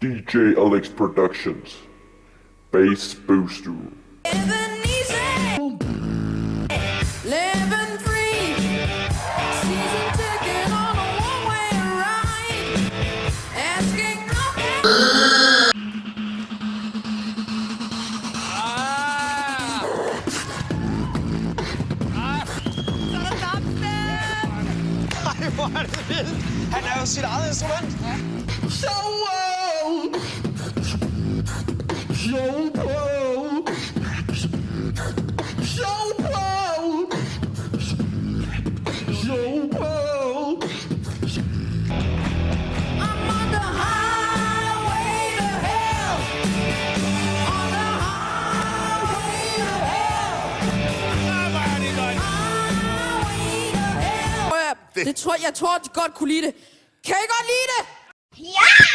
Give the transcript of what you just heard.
DJ Alex Productions. Bass Booster. Living easy, living free. Season ticket on a one-way ride. Asking nothing. Ej, hvor er det vildt. Han er jo sit eget instrument. I'm on the highway to hell. On the highway to hell. Highway to hell. Jeg tror, de godt kunne lide det. Kan I godt lide det? Ja!